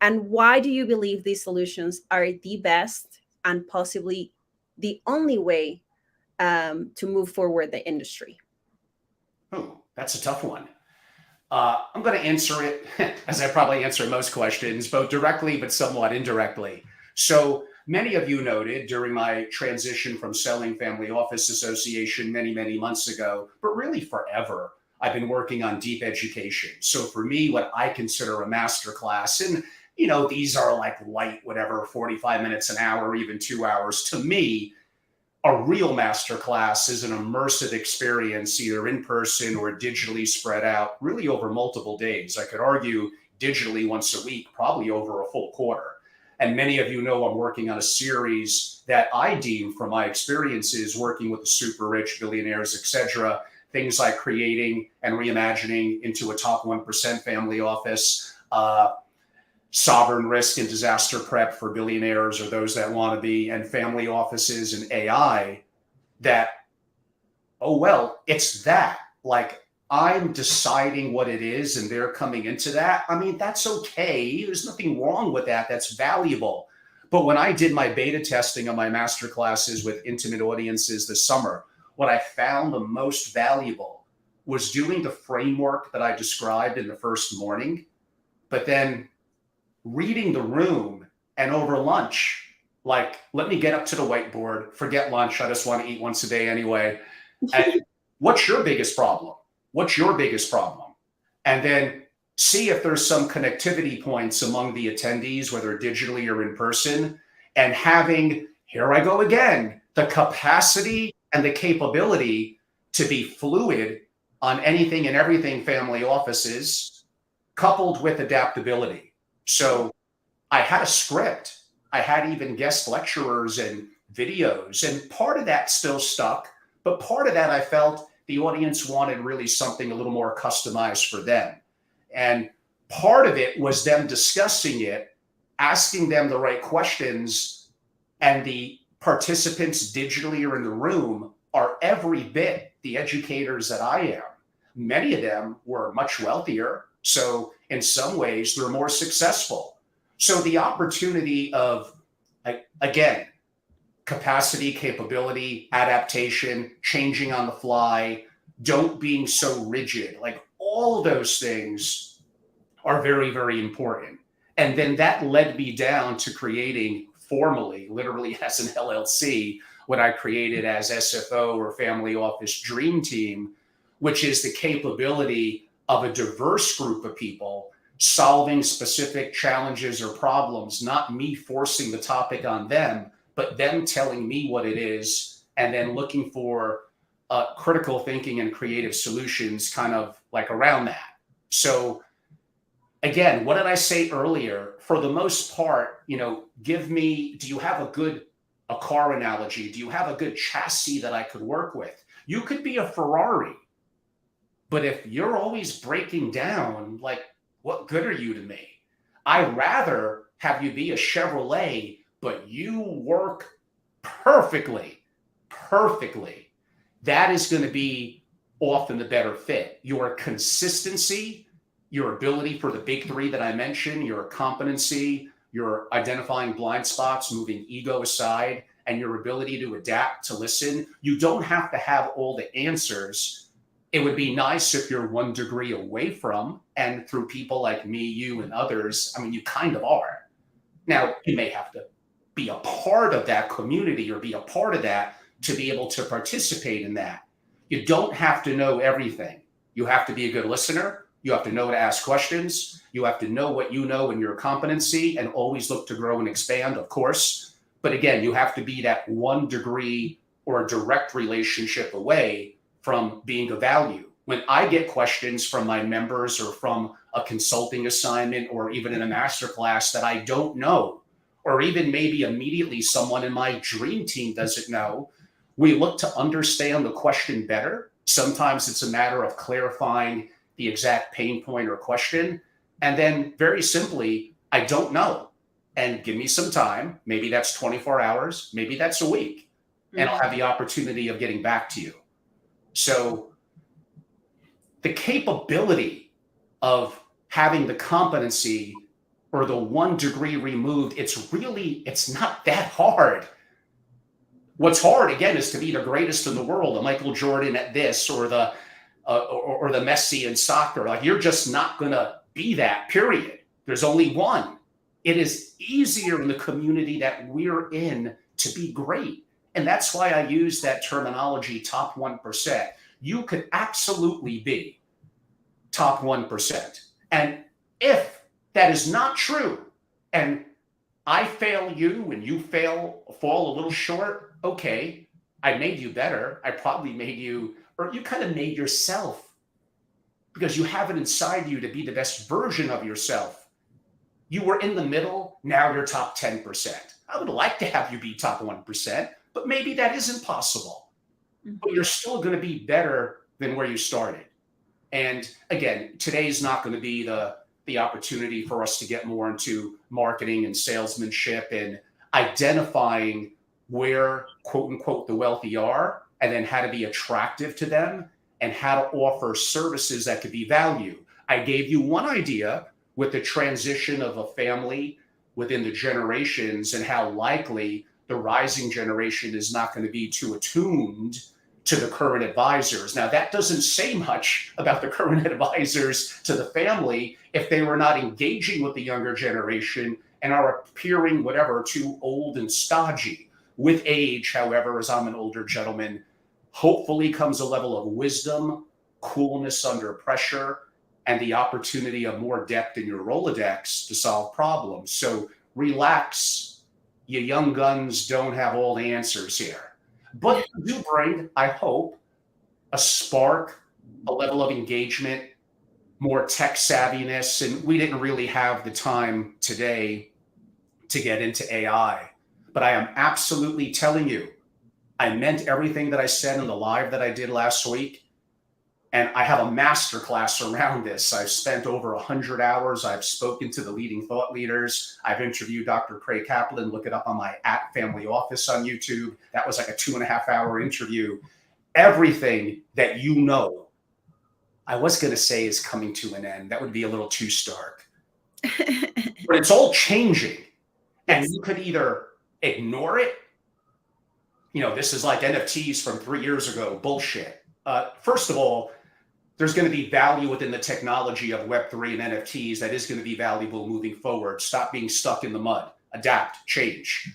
why do you believe these solutions are the best and possibly the only way to move forward the industry? Oh, that's a tough one. I'm going to answer it as I probably answer most questions, both directly but somewhat indirectly. So many of you noted during my transition from selling Family Office Association many, many months ago, but really forever, I've been working on deep education. So for me, what I consider a master class, and these are like light, whatever, 45 minutes, an hour, even 2 hours. To me, a real master class is an immersive experience, either in person or digitally spread out, really over multiple days. I could argue digitally once a week, probably over a full quarter. And many of you know I'm working on a series that I deem, from my experiences working with the super rich, billionaires, etc., things like creating and reimagining into a top 1% family office, sovereign risk and disaster prep for billionaires or those that want to be, and family offices and AI, that, oh, well, it's that. Like, I'm deciding what it is and they're coming into that. I mean, that's okay. There's nothing wrong with that. That's valuable. But when I did my beta testing of my master classes with intimate audiences this summer, what I found the most valuable was doing the framework that I described in the first morning, but then reading the room, and over lunch, like, let me get up to the whiteboard, forget lunch. I just want to eat once a day anyway. And what's your biggest problem? What's your biggest problem? And then see if there's some connectivity points among the attendees, whether digitally or in person, and having, here I go again, the capacity and the capability to be fluid on anything and everything family offices, coupled with adaptability. So I had a script. I had even guest lecturers and videos, and part of that still stuck, but part of that I felt the audience wanted really something a little more customized for them. And part of it was them discussing it, asking them the right questions, and the participants digitally or in the room are every bit the educators that I am. Many of them were much wealthier, so in some ways they're more successful. So the opportunity of, again, capacity, capability, adaptation, changing on the fly, don't being so rigid, like all of those things are very, very important. And then that led me down to creating formally, literally as an LLC, what I created as SFO or Family Office Dream Team, which is the capability of a diverse group of people solving specific challenges or problems, not me forcing the topic on them, but them telling me what it is, and then looking for critical thinking and creative solutions kind of like around that. So again, what did I say earlier? For the most part, do you have a car analogy? Do you have a good chassis that I could work with? You could be a Ferrari, but if you're always breaking down, like, what good are you to me? I'd rather have you be a Chevrolet, but you work perfectly, perfectly. That is going to be often the better fit. Your consistency, your ability for the big three that I mentioned, your competency, your identifying blind spots, moving ego aside, and your ability to adapt, to listen. You don't have to have all the answers. It would be nice if you're 1 degree away from, and through people like me, you, and others, I mean, you kind of are. Now, you may have to be a part of that community or be a part of that to be able to participate in that. You don't have to know everything. You have to be a good listener. You have to know to ask questions. You have to know what you know and your competency, and always look to grow and expand, of course. But again, you have to be that 1 degree or a direct relationship away from being of value. When I get questions from my members or from a consulting assignment or even in a masterclass that I don't know, or even maybe immediately someone in my dream team doesn't know, we look to understand the question better. Sometimes it's a matter of clarifying the exact pain point or question. And then very simply, I don't know. And give me some time. Maybe that's 24 hours. Maybe that's a week. And I'll have the opportunity of getting back to you. So the capability of having the competency or the 1 degree removed, it's not that hard. What's hard, again, is to be the greatest in the world, a Michael Jordan at this, or the Messi in soccer. Like, you're just not going to be that, period. There's only one. It is easier in the community that we're in to be great. And that's why I use that terminology, top 1%. You could absolutely be top 1%. And if that is not true, and I fail you and you fall a little short, okay, I made you better. I probably made you, or you kind of made yourself, because you have it inside you to be the best version of yourself. You were in the middle, now you're top 10%. I would like to have you be top 1%, but maybe that isn't possible. But you're still going to be better than where you started. And again, today's not going to be the opportunity for us to get more into marketing and salesmanship and identifying where, quote unquote, the wealthy are, and then how to be attractive to them and how to offer services that could be value. I gave you one idea with the transition of a family within the generations, and how likely the rising generation is not going to be too attuned to the current advisors. Now, that doesn't say much about the current advisors to the family if they were not engaging with the younger generation and are appearing, whatever, too old and stodgy. With age, however, as I'm an older gentleman, hopefully comes a level of wisdom, coolness under pressure, and the opportunity of more depth in your Rolodex to solve problems. So relax. You young guns don't have all the answers here. But you do bring, I hope, a spark, a level of engagement, more tech savviness. And we didn't really have the time today to get into AI. But I am absolutely telling you, I meant everything that I said in the live that I did last week. And I have a masterclass around this. I've spent over 100 hours. I've spoken to the leading thought leaders. I've interviewed Dr. Craig Kaplan. Look it up on my @Family Office on YouTube. That was like a 2.5-hour interview. Everything that you know, I was going to say, is coming to an end. That would be a little too stark. But it's all changing. And you could either ignore it. This is like NFTs from 3 years ago. Bullshit. First of all, there's going to be value within the technology of Web3 and NFTs that is going to be valuable moving forward. Stop being stuck in the mud. adapt, change.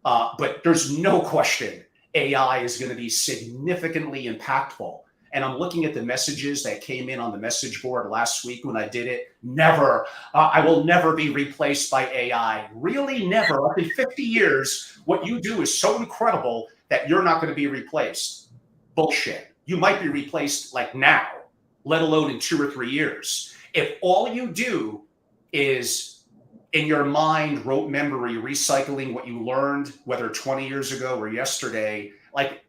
But there's no question AI is going to be significantly impactful. And I'm looking at the messages that came in on the message board last week when I did it. Never, I will never be replaced by AI. Really, never. Up in 50 years, what you do is so incredible that you're not going to be replaced. Bullshit. You might be replaced like now, let alone in 2 or 3 years. If all you do is in your mind, rote memory, recycling what you learned, whether 20 years ago or yesterday, like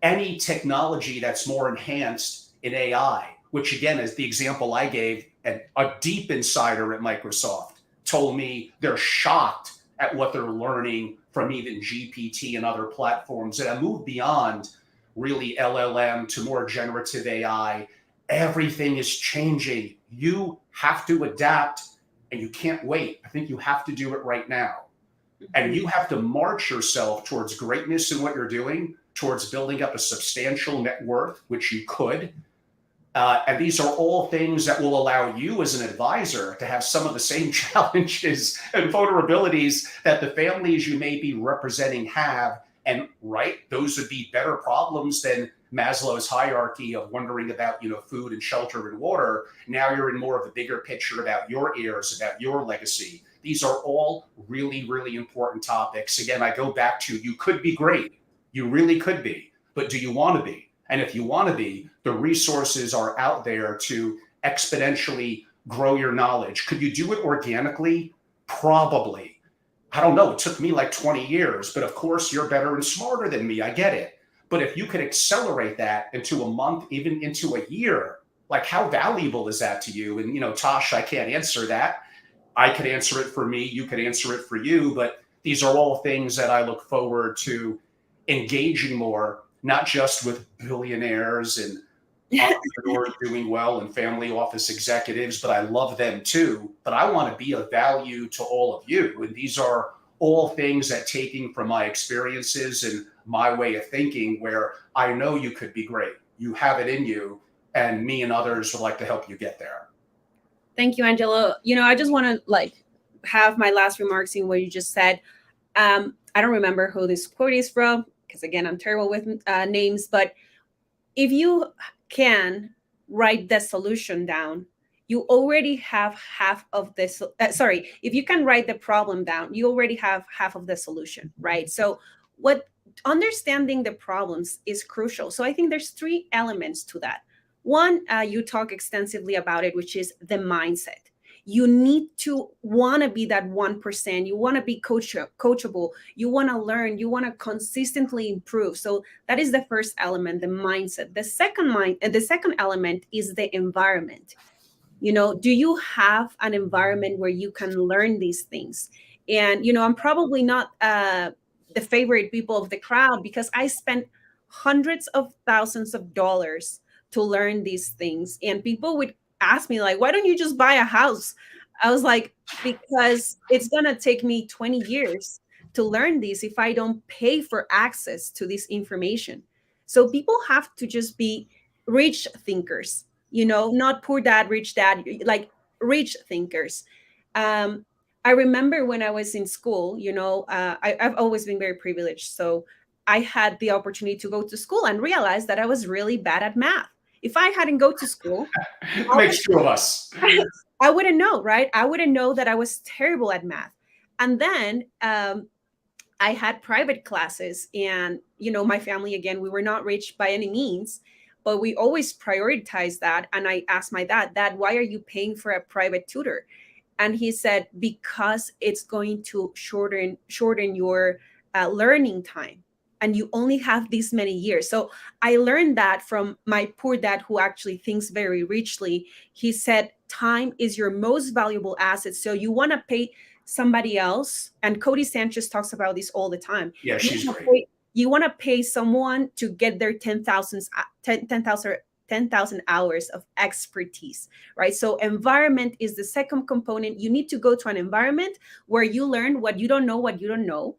any technology that's more enhanced in AI, which again is the example I gave, and a deep insider at Microsoft told me they're shocked at what they're learning from even GPT and other platforms. And I moved beyond really LLM to more generative AI. Everything is changing. You have to adapt and you can't wait. I think you have to do it right now. And you have to march yourself towards greatness in what you're doing, towards building up a substantial net worth, which you could. And these are all things that will allow you as an advisor to have some of the same challenges and vulnerabilities that the families you may be representing have. And right, those would be better problems than Maslow's hierarchy of wondering about, food and shelter and water. Now you're in more of a bigger picture about your heirs, about your legacy. These are all really, really important topics. Again, I go back to you could be great. You really could be. But do you want to be? And if you want to be, the resources are out there to exponentially grow your knowledge. Could you do it organically? Probably. I don't know. It took me like 20 years, but of course you're better and smarter than me. I get it. But if you could accelerate that into a month, even into a year, like how valuable is that to you? And, Tosh, I can't answer that. I could answer it for me. You could answer it for you. But these are all things that I look forward to engaging more, not just with billionaires and entrepreneurs doing well and family office executives, but I love them too. But I want to be of value to all of you. And these are all things that taking from my experiences and my way of thinking, where I know you could be great. You have it in you, and me and others would like to help you get there. Thank you, Angelo. I just want to have my last remarks in what you just said. I don't remember who this quote is from, because again, I'm terrible with names, but if you can write the solution down, you already have half of this. If you can write the problem down, you already have half of the solution, right? So understanding the problems is crucial. So I think there's 3 elements to that. One, you talk extensively about it, which is the mindset. You need to want to be that 1%. You want to be coachable. You want to learn. You want to consistently improve. So that is the first element, the mindset. The second element is the environment. Do you have an environment where you can learn these things? And, I'm probably not the favorite people of the crowd, because I spent hundreds of thousands of dollars to learn these things. And people would ask me, like, why don't you just buy a house? I was like, because it's going to take me 20 years to learn this if I don't pay for access to this information. So people have to just be rich thinkers, not poor dad, rich dad, like rich thinkers. I remember when I was in school, I've always been very privileged. So I had the opportunity to go to school and realize that I was really bad at math. If I hadn't go to school, makes 2 of us. I wouldn't know, right? I wouldn't know that I was terrible at math. And then I had private classes, and, my family, again, we were not rich by any means, but we always prioritized that. And I asked my dad, why are you paying for a private tutor? And he said, because it's going to shorten your learning time. And you only have this many years. So I learned that from my poor dad, who actually thinks very richly. He said, time is your most valuable asset. So you want to pay somebody else. And Cody Sanchez talks about this all the time. Yeah, she's great. You want to pay someone to get their 10,000 hours of expertise, right? So environment is the second component. You need to go to an environment where you learn what you don't know,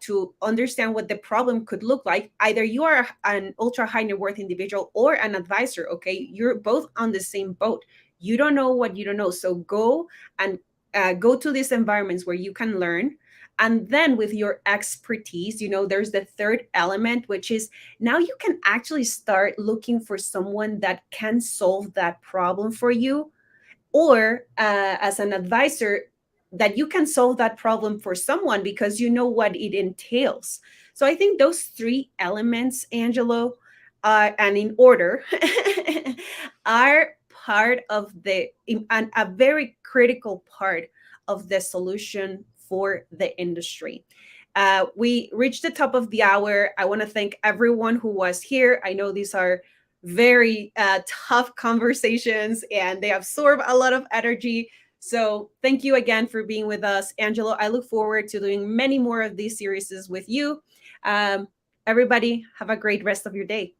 to understand what the problem could look like. Either you are an ultra high net worth individual or an advisor, okay? You're both on the same boat. You don't know what you don't know. So go and go to these environments where you can learn. And then with your expertise, there's the third element, which is now you can actually start looking for someone that can solve that problem for you, or as an advisor, that you can solve that problem for someone because you know what it entails. So I think those three elements, Angelo, and in order, are part of and a very critical part of the solution for the industry. We reached the top of the hour. I want to thank everyone who was here. I know these are very tough conversations and they absorb a lot of energy. So thank you again for being with us, Angelo. I look forward to doing many more of these series with you. Everybody, have a great rest of your day.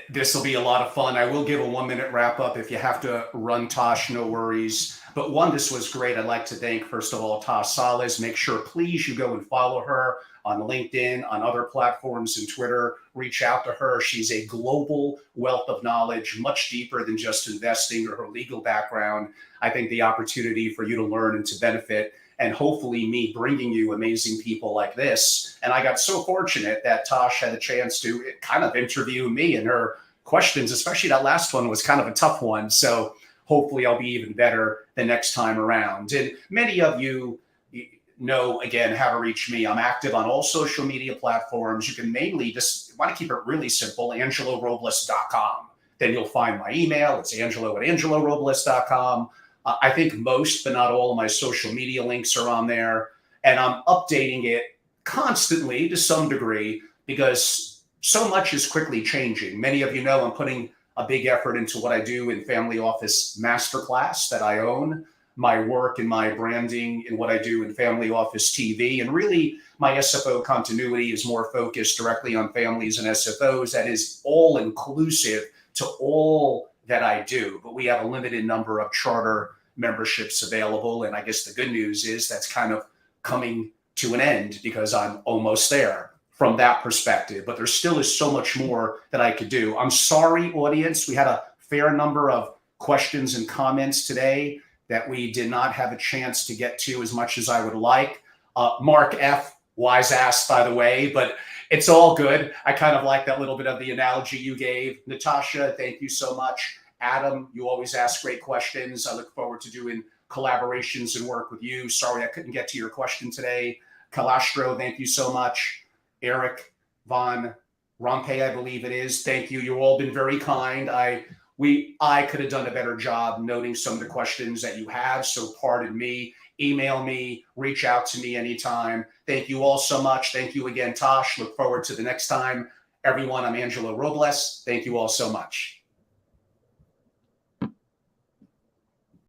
This will be a lot of fun. I will give a 1 minute wrap up. If you have to run, Tosh, no worries. But one, this was great. I'd like to thank, first of all, Tosh Salas. Make sure, please, you go and follow her on LinkedIn, on other platforms, and Twitter. Reach out to her. She's a global wealth of knowledge, much deeper than just investing or her legal background. I think the opportunity for you to learn and to benefit, and hopefully me bringing you amazing people like this. And I got so fortunate that Tosh had a chance to kind of interview me, and her questions, especially that last one, was kind of a tough one. So hopefully I'll be even better the next time around. And many of you know, again, how to reach me. I'm active on all social media platforms. You can mainly just want to keep it really simple, angelorobles.com. Then you'll find my email. It's angelo@angelorobles.com. I think most, but not all, of my social media links are on there. And I'm updating it constantly to some degree because so much is quickly changing. Many of you know I'm putting a big effort into what I do in Family Office Masterclass that I own, my work and my branding in what I do in Family Office TV. And really, my SFO continuity is more focused directly on families and SFOs. That is all inclusive to all that I do. But we have a limited number of charter memberships available. And I guess the good news is that's kind of coming to an end because I'm almost there from that perspective. But there still is so much more that I could do. I'm sorry, audience. We had a fair number of questions and comments today that we did not have a chance to get to as much as I would like. Mark F., wise ass, by the way, but it's all good. I kind of like that little bit of the analogy you gave. Natasha, thank you so much. Adam, you always ask great questions. I look forward to doing collaborations and work with you. Sorry I couldn't get to your question today. Kalastro, thank you so much. Eric Von Rompe, I believe it is. Thank you. You've all been very kind. I could have done a better job noting some of the questions that you have, so pardon me. Email me, reach out to me anytime. Thank you all so much. Thank you again, Tosh. Look forward to the next time. Everyone, I'm Angelo Robles. Thank you all so much.